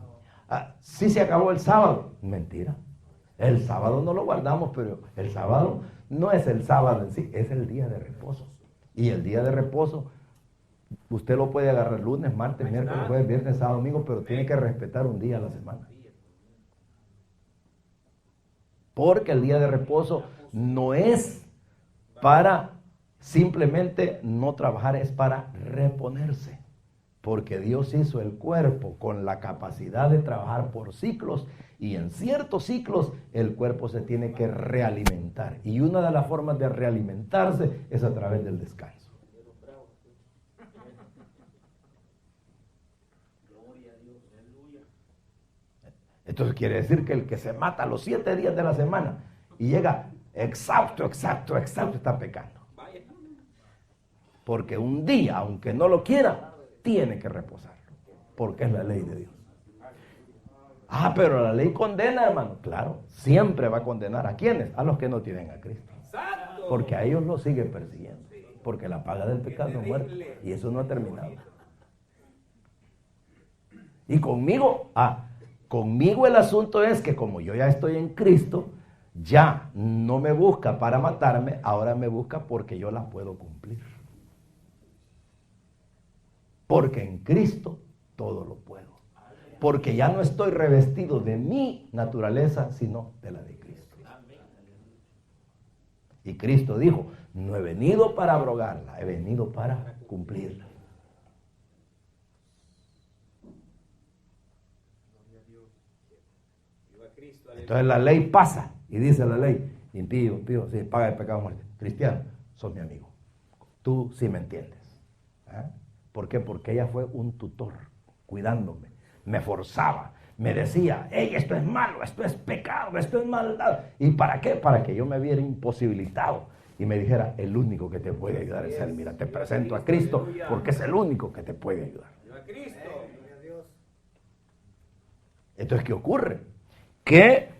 Sí se acabó el sábado. Mentira. El sábado no lo guardamos, pero el sábado no es el sábado en sí, es el día de reposo. Y el día de reposo, usted lo puede agarrar lunes, martes, miércoles, jueves, viernes, sábado, domingo, pero tiene que respetar un día a la semana. Porque el día de reposo no es para simplemente no trabajar, es para reponerse. Porque Dios hizo el cuerpo con la capacidad de trabajar por ciclos, y en ciertos ciclos el cuerpo se tiene que realimentar. Y una de las formas de realimentarse es a través del descanso. Entonces quiere decir que el que se mata los 7 días de la semana y llega exhausto, está pecando. Porque un día, aunque no lo quiera, tiene que reposar. Porque es la ley de Dios. Ah, pero la ley condena, hermano. Claro, siempre va a condenar. ¿A quiénes? A los que no tienen a Cristo. Porque a ellos los siguen persiguiendo. Porque la paga del pecado es muerte. Y eso no ha terminado. Y conmigo el asunto es que como yo ya estoy en Cristo, ya no me busca para matarme, ahora me busca porque yo la puedo cumplir. Porque en Cristo todo lo puedo. Porque ya no estoy revestido de mi naturaleza, sino de la de Cristo. Y Cristo dijo, no he venido para abrogarla, he venido para cumplirla. Entonces la ley pasa y dice la ley, impío, sí, paga el pecado muerte. Cristiano, sos mi amigo. Tú sí me entiendes. ¿Ah? ¿Por qué? Porque ella fue un tutor, cuidándome. Me forzaba, me decía, hey, esto es malo, esto es pecado, esto es maldad. ¿Y para qué? Para que yo me viera imposibilitado y me dijera, el único que te puede ayudar es Él. Mira, te presento a Cristo porque es el único que te puede ayudar. Entonces, ¿qué ocurre? Que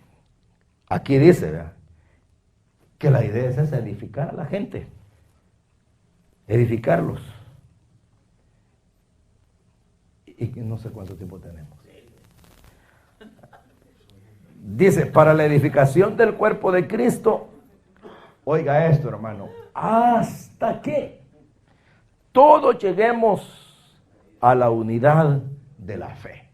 aquí dice, ¿verdad?, que la idea es esa, edificar a la gente, edificarlos. Y no sé cuánto tiempo tenemos. Dice, para la edificación del cuerpo de Cristo, oiga esto, hermano, hasta que todos lleguemos a la unidad de la fe.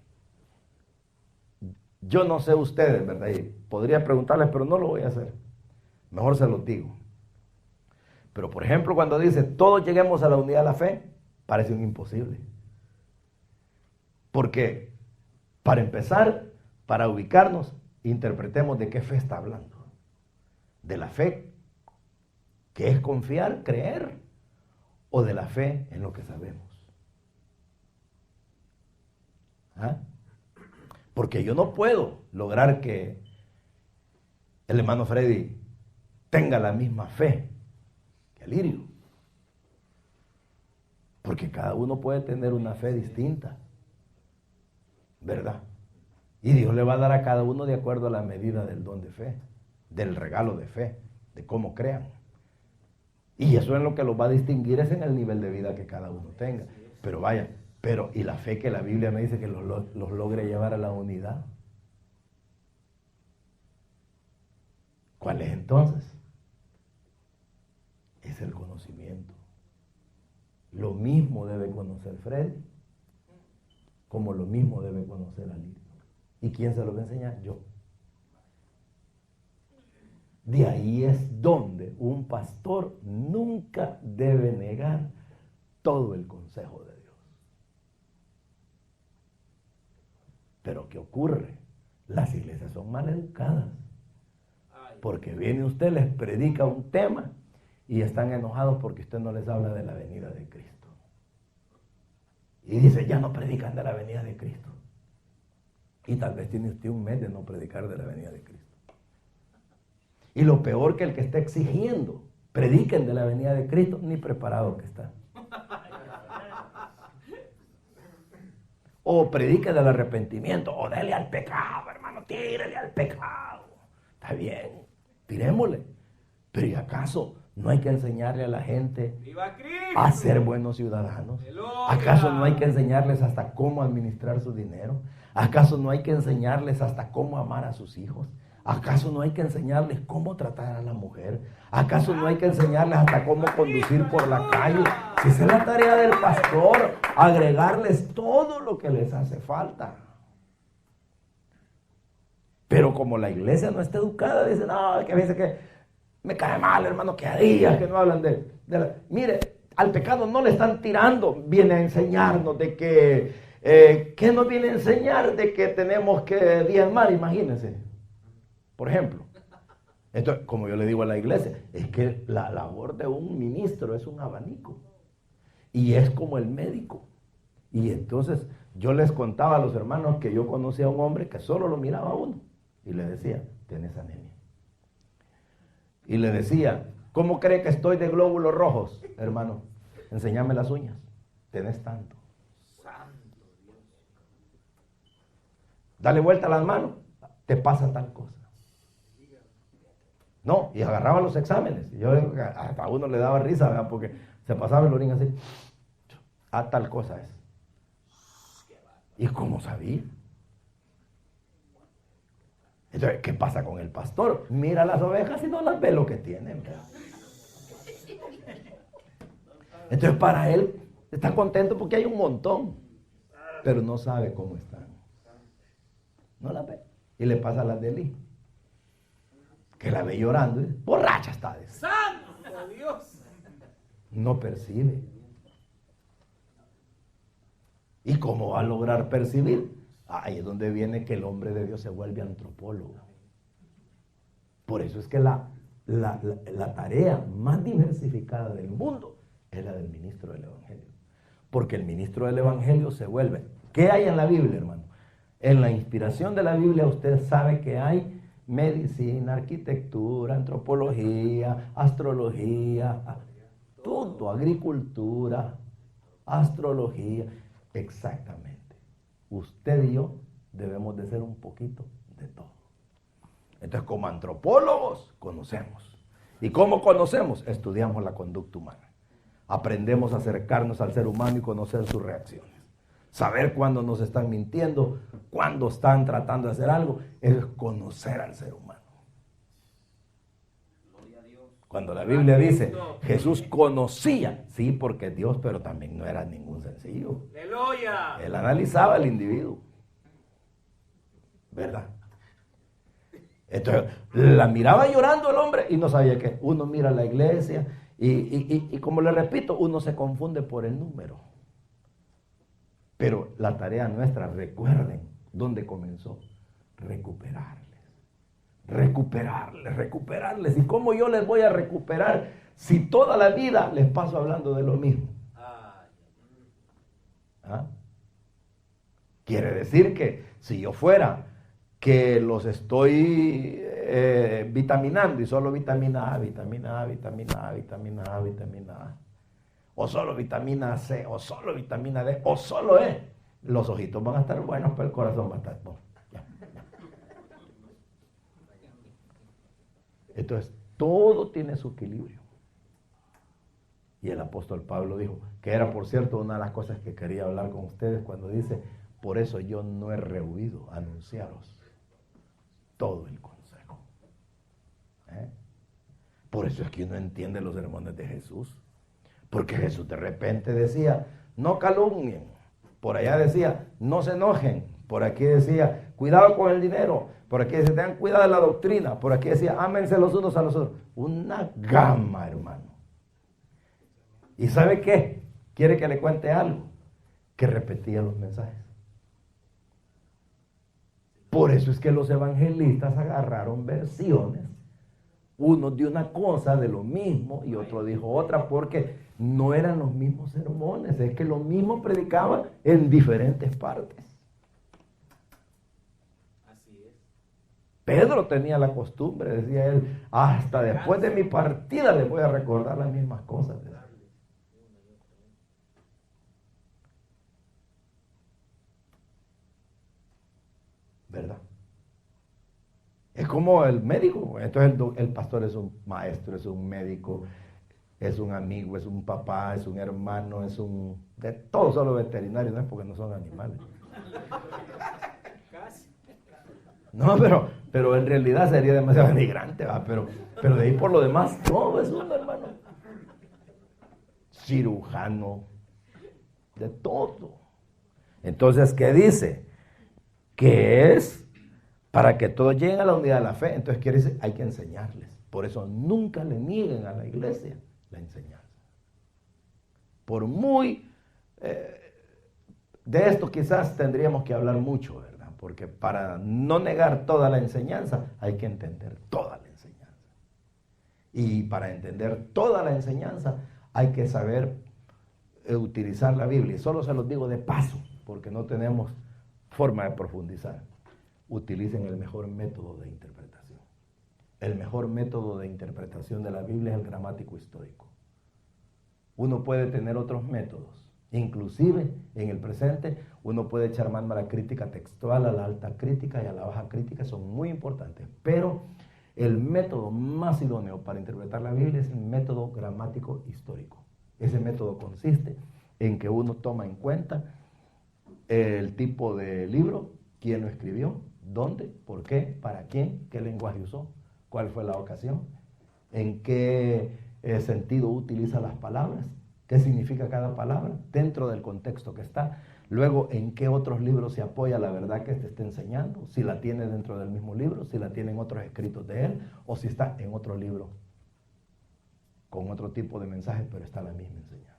Yo no sé ustedes, ¿verdad? Y podría preguntarles, pero no lo voy a hacer. Mejor se los digo. Pero por ejemplo, cuando dice, todos lleguemos a la unidad de la fe, parece un imposible. Porque, para empezar, para ubicarnos, interpretemos de qué fe está hablando. De la fe, que es confiar, creer, o de la fe en lo que sabemos. ¿Ah? Porque yo no puedo lograr que el hermano Freddy tenga la misma fe que Alirio. Porque cada uno puede tener una fe distinta. ¿Verdad? Y Dios le va a dar a cada uno de acuerdo a la medida del don de fe, del regalo de fe, de cómo crean. Y eso es lo que los va a distinguir, es en el nivel de vida que cada uno tenga. Pero vaya, y la fe que la Biblia me dice que los logre llevar a la unidad. ¿Cuál es entonces? Es el conocimiento. Lo mismo debe conocer Freddy, como lo mismo debe conocer Alirio. ¿Y quién se lo va a enseñar? Yo. De ahí es donde un pastor nunca debe negar todo el consejo de Dios. Pero ¿qué ocurre? Las iglesias son mal educadas. Porque viene usted, les predica un tema y están enojados porque usted no les habla de la venida de Cristo. Y dice, ya no predican de la venida de Cristo. Y tal vez tiene usted un mes de no predicar de la venida de Cristo. Y lo peor que el que está exigiendo, prediquen de la venida de Cristo, ni preparado que está. O predique del arrepentimiento, o dele al pecado, hermano, tírele al pecado. Está bien, tirémosle. Pero ¿y acaso no hay que enseñarle a la gente a ser buenos ciudadanos? ¿Acaso no hay que enseñarles hasta cómo administrar su dinero? ¿Acaso no hay que enseñarles hasta cómo amar a sus hijos? ¿Acaso no hay que enseñarles cómo tratar a la mujer? ¿Acaso no hay que enseñarles hasta cómo conducir por la calle? Si esa es la tarea del pastor, agregarles todo lo que les hace falta. Pero como la iglesia no está educada, dicen, no, que a veces que me cae mal, hermano, que a días que no hablan mire, al pecado no le están tirando, viene a enseñarnos de que, ¿qué nos viene a enseñar? De que tenemos que diezmar, imagínense. Por ejemplo, entonces, como yo le digo a la iglesia, es que la labor de un ministro es un abanico y es como el médico. Y entonces yo les contaba a los hermanos que yo conocía a un hombre que solo lo miraba a uno y le decía, tienes anemia. Y le decía, ¿cómo cree que estoy de glóbulos rojos? Hermano, enséñame las uñas. Tenés tanto. Dale vuelta a las manos. Te pasa tal cosa. No, y agarraba los exámenes. Y yo hasta a uno le daba risa, ¿verdad? Porque se pasaba el orín así. A tal cosa es. ¿Y cómo sabía? Entonces, ¿qué pasa con el pastor? Mira las ovejas y no las ve lo que tienen, ¿verdad? Entonces, para él está contento porque hay un montón, pero no sabe cómo están. No las ve. Y le pasa a las de Eli, que la ve llorando, y borracha está. ¡Santo Dios! No percibe. ¿Y cómo va a lograr percibir? Ahí es donde viene que el hombre de Dios se vuelve antropólogo. Por eso es que la tarea más diversificada del mundo es la del ministro del Evangelio. Porque el ministro del Evangelio se vuelve. ¿Qué hay en la Biblia, hermano? En la inspiración de la Biblia usted sabe que hay medicina, arquitectura, antropología, astrología, todo, agricultura, astrología. Exactamente. Usted y yo debemos de ser un poquito de todo. Entonces, como antropólogos, conocemos. ¿Y cómo conocemos? Estudiamos la conducta humana. Aprendemos a acercarnos al ser humano y conocer sus reacciones. Saber cuándo nos están mintiendo, cuándo están tratando de hacer algo, es conocer al ser humano. Cuando la Biblia dice, Jesús conocía, sí, porque Dios, pero también no era ningún sencillo. Él analizaba al individuo, ¿verdad? Entonces, la miraba llorando el hombre y no sabía qué. Uno mira la iglesia y como le repito, uno se confunde por el número. Pero la tarea nuestra, recuerden, ¿dónde comenzó? Recuperarles. ¿Y cómo yo les voy a recuperar si toda la vida les paso hablando de lo mismo? ¿Ah? Quiere decir que si yo fuera que los estoy vitaminando y solo vitamina A, o solo vitamina C, o solo vitamina D, o solo E, los ojitos van a estar buenos, pero el corazón va a estar bueno. Entonces, todo tiene su equilibrio. Y el apóstol Pablo dijo, que era por cierto una de las cosas que quería hablar con ustedes cuando dice, por eso yo no he rehuido anunciaros todo el consejo. Por eso es que uno entiende los sermones de Jesús. Porque Jesús de repente decía, no calumnien. Por allá decía, no se enojen. Por aquí decía, cuidado con el dinero. Por aquí decía, tengan cuidado de la doctrina. Por aquí decía, ámense los unos a los otros. Una gama, hermano. ¿Y sabe qué? ¿Quiere que le cuente algo? Que repetía los mensajes. Por eso es que los evangelistas agarraron versiones. Uno de una cosa, de lo mismo, y otro dijo otra, porque no eran los mismos sermones, es que lo mismo predicaban en diferentes partes. Así es. Pedro tenía la costumbre, decía él, hasta después de mi partida les voy a recordar las mismas cosas. ¿Verdad? Es como el médico. Entonces el pastor es un maestro, es un médico, es un amigo, es un papá, es un hermano, es un... de todo, solo veterinario, no es porque no son animales. No, pero en realidad sería demasiado denigrante, ¿va? Pero de ahí por lo demás, todo es un hermano. Cirujano, de todo. Entonces, ¿qué dice? Que es para que todos lleguen a la unidad de la fe. Entonces quiere decir, hay que enseñarles. Por eso nunca le nieguen a la iglesia la enseñanza. Por muy... de esto quizás tendríamos que hablar mucho, ¿verdad? Porque para no negar toda la enseñanza, hay que entender toda la enseñanza. Y para entender toda la enseñanza, hay que saber utilizar la Biblia. Y solo se los digo de paso, porque no tenemos forma de profundizar. Utilicen el mejor método de interpretación. el mejor método de interpretación de la Biblia es el gramático histórico. Uno puede tener otros métodos, inclusive en el presente uno puede echar mano a la crítica textual, a la alta crítica y a la baja crítica, son muy importantes, pero el método más idóneo para interpretar la Biblia es el método gramático histórico. Ese método consiste en que uno toma en cuenta el tipo de libro, quién lo escribió, dónde, por qué, para quién, qué lenguaje usó, cuál fue la ocasión, en qué sentido utiliza las palabras, qué significa cada palabra, dentro del contexto que está, luego en qué otros libros se apoya la verdad que te está enseñando, si la tiene dentro del mismo libro, si la tiene en otros escritos de él, o si está en otro libro, con otro tipo de mensaje, pero está la misma enseñanza.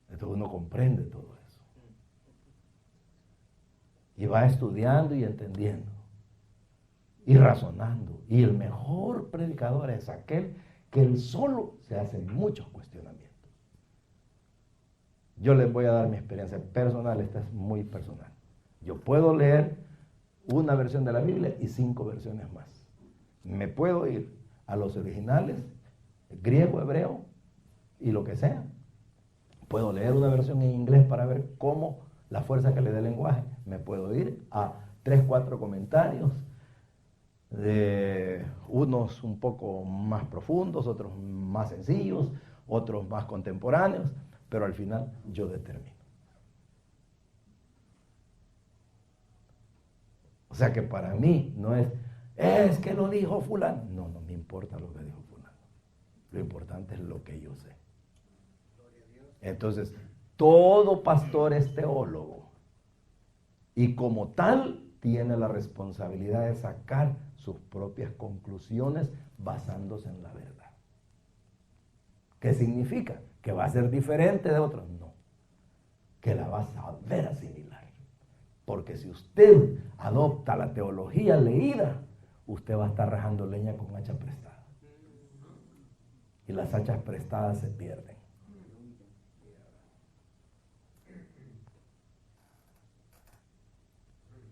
Entonces uno comprende todo eso. Y va estudiando y entendiendo. Y razonando. Y el mejor predicador es aquel que él solo se hace muchos cuestionamientos. Yo les voy a dar mi experiencia personal, esta es muy personal. Yo puedo leer una versión de la Biblia y 5 versiones más. Me puedo ir a los originales, griego, hebreo y lo que sea. Puedo leer una versión en inglés para ver cómo la fuerza que le dé el lenguaje. Me puedo ir a 3, 4 comentarios, de unos un poco más profundos, otros más sencillos, otros más contemporáneos, pero al final yo determino. O sea que para mí no es que lo dijo fulano. No, no me importa lo que dijo fulano. Lo importante es lo que yo sé. Entonces, todo pastor es teólogo y como tal tiene la responsabilidad de sacar sus propias conclusiones basándose en la verdad. ¿Qué significa? ¿Que va a ser diferente de otros? No, que la va a saber asimilar. Porque si usted adopta la teología leída, usted va a estar rajando leña con hacha prestada. Y las hachas prestadas se pierden.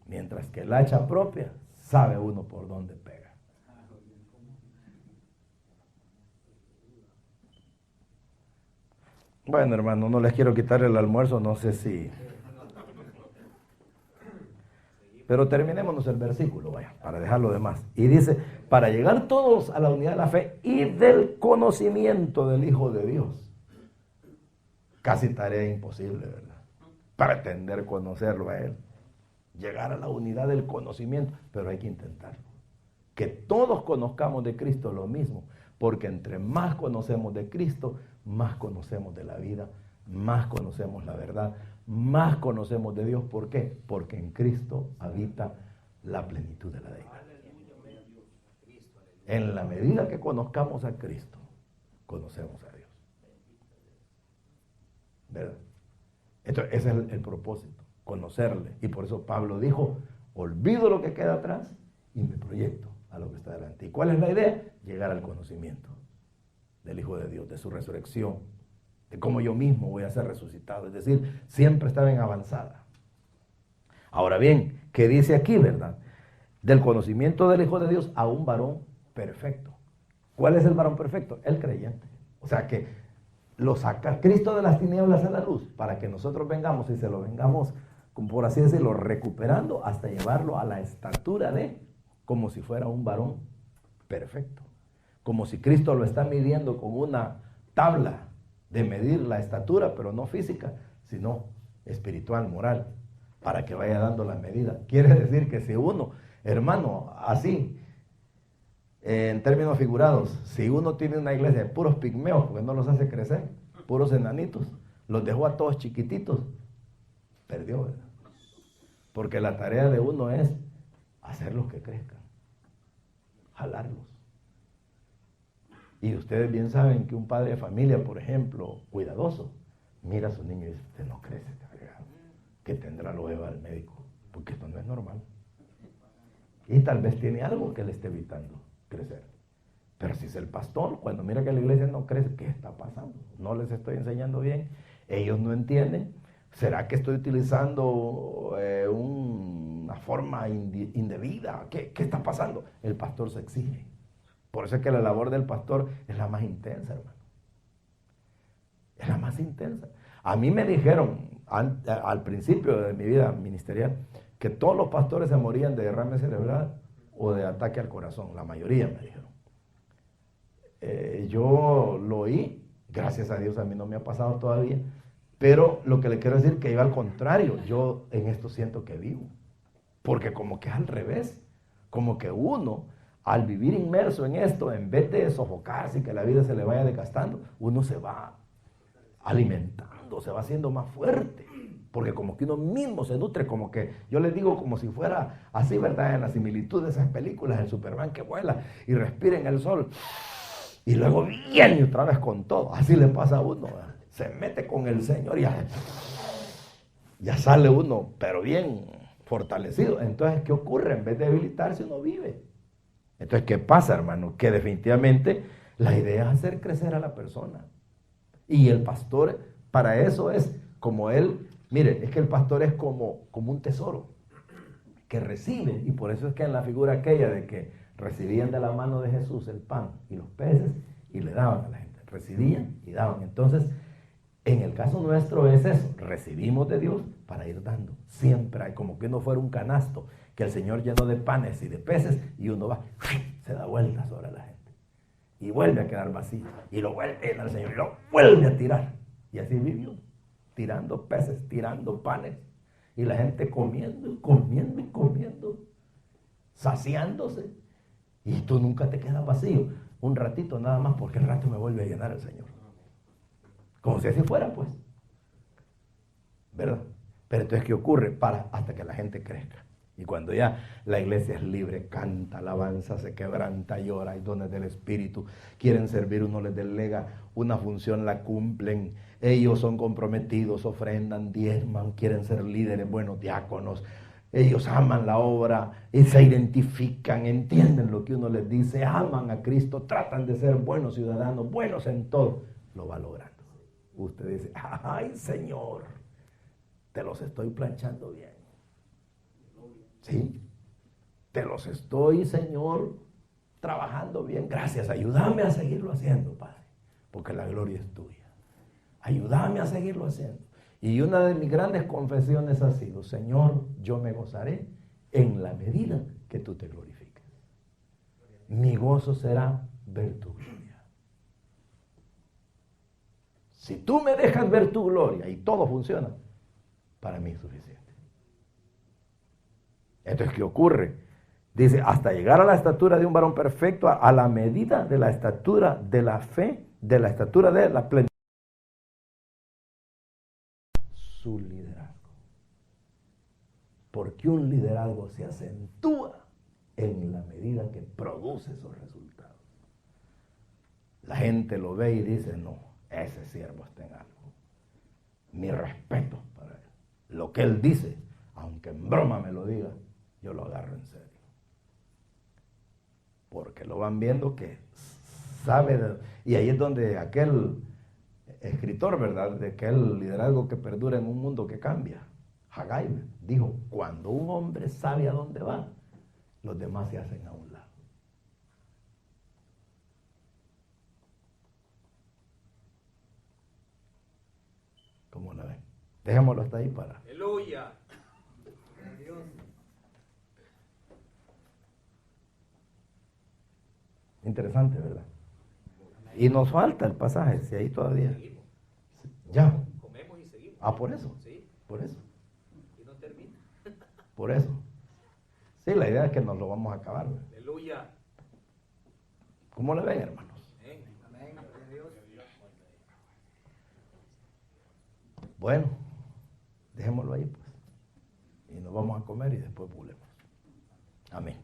Mientras que el hacha propia, sabe uno por dónde pega. Bueno, hermano, no les quiero quitar el almuerzo, no sé si... Pero terminémonos el versículo, vaya, para dejarlo de más. Y dice, para llegar todos a la unidad de la fe y del conocimiento del Hijo de Dios. Casi tarea imposible, ¿verdad? Pretender conocerlo a Él. Llegar a la unidad del conocimiento, pero hay que intentarlo. Que todos conozcamos de Cristo lo mismo, porque entre más conocemos de Cristo, más conocemos de la vida, más conocemos la verdad, más conocemos de Dios. ¿Por qué? Porque en Cristo habita la plenitud de la deidad. En la medida que conozcamos a Cristo, conocemos a Dios. ¿Verdad? Entonces, ese es el propósito, conocerle. Y por eso Pablo dijo, olvido lo que queda atrás y me proyecto a lo que está delante. ¿Y cuál es la idea? Llegar al conocimiento del Hijo de Dios, de su resurrección, de cómo yo mismo voy a ser resucitado. Es decir, siempre estaba en avanzada. Ahora bien, ¿qué dice aquí, verdad? Del conocimiento del Hijo de Dios a un varón perfecto. ¿Cuál es el varón perfecto? El creyente. O sea que lo saca Cristo de las tinieblas a la luz para que nosotros vengamos y se lo vengamos, por así decirlo, recuperando hasta llevarlo a la estatura de, como si fuera un varón perfecto. Como si Cristo lo está midiendo con una tabla de medir la estatura, pero no física, sino espiritual, moral, para que vaya dando la medida. Quiere decir que si uno, hermano, así, en términos figurados, si uno tiene una iglesia de puros pigmeos, porque no los hace crecer, puros enanitos, los dejó a todos chiquititos, perdió, ¿verdad? Porque la tarea de uno es hacerlos que crezcan, jalarlos. Y ustedes bien saben que un padre de familia, por ejemplo, cuidadoso, mira a su niño y dice, usted no crece, que tendrá, lo lleva al médico, porque esto no es normal. Y tal vez tiene algo que le esté evitando crecer. Pero si es el pastor, cuando mira que la iglesia no crece, ¿qué está pasando? No les estoy enseñando bien, ellos no entienden. ¿Será que estoy utilizando una forma indebida. ¿Qué está pasando? El pastor se exige. Por eso es que la labor del pastor es la más intensa, hermano. Es la más intensa. A mí me dijeron al principio de mi vida ministerial que todos los pastores se morían de derrame cerebral o de ataque al corazón. La mayoría me dijeron. Yo lo oí, gracias a Dios a mí no me ha pasado todavía, pero lo que le quiero decir es que yo al contrario, yo en esto siento que vivo, porque como que es al revés, como que uno al vivir inmerso en esto, en vez de sofocarse y que la vida se le vaya desgastando, uno se va alimentando, se va haciendo más fuerte, porque como que uno mismo se nutre, como que yo les digo como si fuera así, ¿verdad? En la similitud de esas películas, el Superman que vuela y respira en el sol, y luego viene otra vez con todo. Así le pasa a uno, ¿verdad? Se mete con el Señor y ya sale uno, pero bien fortalecido. Entonces, ¿qué ocurre? En vez de debilitarse, uno vive. Entonces, ¿qué pasa, hermano? Que definitivamente la idea es hacer crecer a la persona. Y el pastor, para eso es como él, mire, es que el pastor es como un tesoro que recibe. Y por eso es que en la figura aquella de que recibían de la mano de Jesús el pan y los peces y le daban a la gente. Recibían y daban. Entonces, en el caso nuestro es eso, recibimos de Dios para ir dando. Siempre hay como que uno fuera un canasto que el Señor llenó de panes y de peces y uno va, se da vueltas sobre la gente y vuelve a quedar vacío y lo vuelve a llenar el Señor y lo vuelve a tirar. Y así vivió, tirando peces, tirando panes y la gente comiendo, comiendo y comiendo, saciándose. Y tú nunca te quedas vacío, un ratito nada más porque el rato me vuelve a llenar el Señor. Como si así fuera, pues. ¿Verdad? Pero entonces, ¿qué ocurre? Hasta que la gente crezca. Y cuando ya la iglesia es libre, canta, alabanza, se quebranta, llora, hay dones del Espíritu, quieren servir, uno les delega una función, la cumplen, ellos son comprometidos, ofrendan, diezman, quieren ser líderes, buenos diáconos, ellos aman la obra y se identifican, entienden lo que uno les dice, aman a Cristo, tratan de ser buenos ciudadanos, buenos en todo, lo va logrando. Usted dice, ay Señor, te los estoy planchando bien. Sí, te los estoy, Señor, trabajando bien. Gracias, ayúdame a seguirlo haciendo, Padre, porque la gloria es tuya. Ayúdame a seguirlo haciendo. Y una de mis grandes confesiones ha sido, Señor, yo me gozaré en la medida que tú te glorifiques. Mi gozo será ver tu gloria. Si tú me dejas ver tu gloria y todo funciona, para mí es suficiente. Entonces, ¿qué ocurre? Dice, hasta llegar a la estatura de un varón perfecto, a la medida de la estatura de la fe, de la estatura de la plenitud. Su liderazgo. Porque un liderazgo se acentúa en la medida que produce esos resultados. La gente lo ve y dice, no, ese siervo está en algo. Mi respeto para él. Lo que él dice, aunque en broma me lo diga, yo lo agarro en serio. Porque lo van viendo que sabe, y ahí es donde aquel escritor, ¿verdad?, de aquel liderazgo que perdura en un mundo que cambia, Haggai, dijo, cuando un hombre sabe a dónde va, los demás se hacen a un lado. ¿Cómo la ven? Dejémoslo hasta ahí para... ¡Aleluya! Interesante, ¿verdad? Y nos falta el pasaje, si ahí todavía. Ya. Comemos y seguimos. Ah, por eso. Sí. Por eso. Y no termina. Por eso. Sí, la idea es que nos lo vamos a acabar, ¿verdad? Aleluya. ¿Cómo le ven, hermanos? Amén. Bueno, dejémoslo ahí, pues. Y nos vamos a comer y después volvemos. Amén.